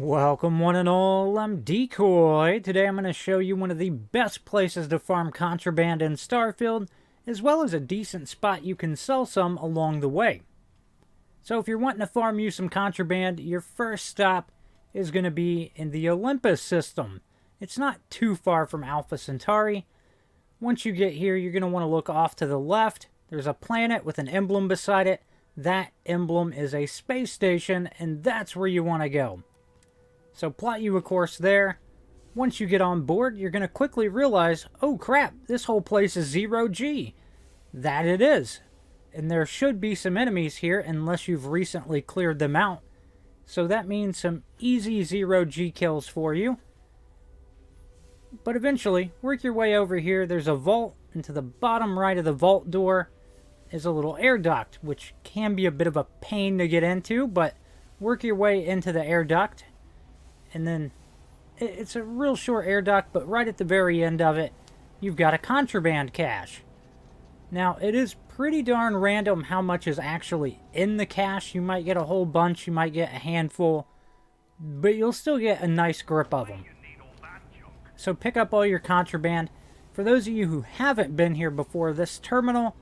Welcome one and all, I'm Decoy. Today I'm going to show you one of the best places to farm contraband in Starfield, as well as a decent spot you can sell some along the way. So if you're wanting to farm you some contraband, your first stop is going to be in the Olympus system. It's not too far from Alpha Centauri. Once you get here, you're going to want to look off to the left. There's a planet with an emblem beside it. That emblem is a space station, and that's where you want to go. So plot you a course there. Once you get on board, you're going to quickly realize, oh crap, this whole place is 0G. That it is. And there should be some enemies here unless you've recently cleared them out. So that means some easy 0G kills for you. But eventually, work your way over here. There's a vault, and to the bottom right of the vault door is a little air duct, which can be a bit of a pain to get into, but work your way into the air duct. And then it's a real short air duct, but right at the very end of it, you've got a contraband cache. Now, it is pretty darn random how much is actually in the cache. You might get a whole bunch, you might get a handful, but you'll still get a nice grip of them. So pick up all your contraband. For those of you who haven't been here before, this terminal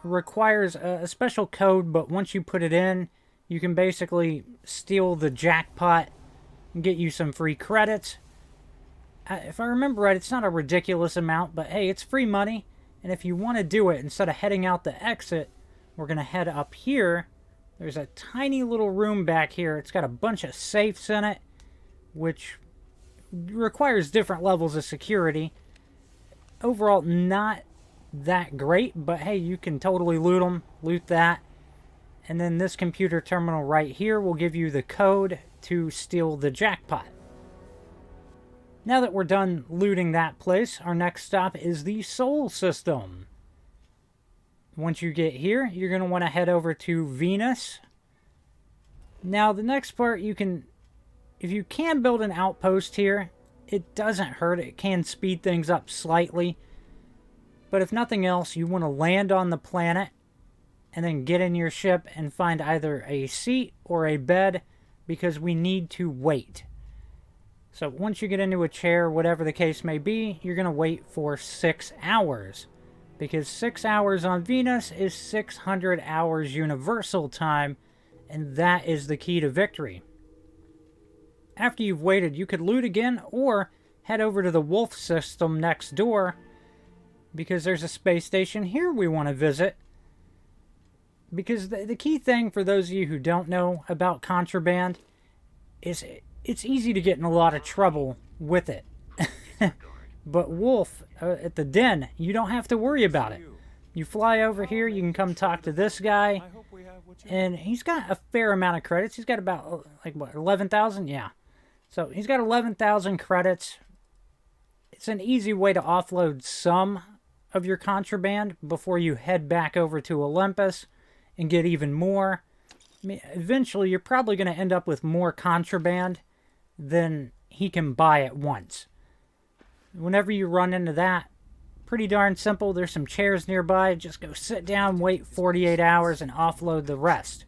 requires a special code, but once you put it in, you can basically steal the jackpot and get you some free credits. If I remember right, it's not a ridiculous amount, but hey, it's free money. And if you want to do it, instead of heading out the exit, we're going to head up here. There's a tiny little room back here. It's got a bunch of safes in it, which requires different levels of security. Overall, not that great, but hey, you can totally loot them. Loot that. And then this computer terminal right here will give you the code to steal the jackpot. Now that we're done looting that place, our next stop is the Sol system. Once you get here, you're going to want to head over to Venus. Now the next part, if you can build an outpost here, it doesn't hurt. It can speed things up slightly. But if nothing else, you want to land on the planet and then get in your ship and find either a seat or a bed, because we need to wait. So once you get into a chair, whatever the case may be, you're going to wait for 6 hours. Because 6 hours on Venus is 600 hours universal time, and that is the key to victory. After you've waited, you could loot again or head over to the Wolf system next door, because there's a space station here we want to visit. Because the key thing for those of you who don't know about contraband is it's easy to get in a lot of trouble with it. But Wolf, at the den, you don't have to worry about it. You fly over here, you can come talk to this guy, and he's got a fair amount of credits. He's got about, 11,000? Yeah. So he's got 11,000 credits. It's an easy way to offload some of your contraband before you head back over to Olympus and get even more. I mean, eventually, you're probably going to end up with more contraband than he can buy at once. Whenever you run into that, pretty darn simple. There's some chairs nearby. Just go sit down, wait 48 hours, and offload the rest.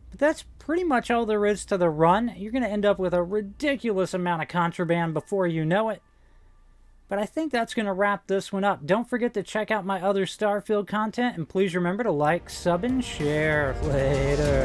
But that's pretty much all there is to the run. You're going to end up with a ridiculous amount of contraband before you know it. But I think that's going to wrap this one up. Don't forget to check out my other Starfield content, and please remember to like, sub, and share. Later.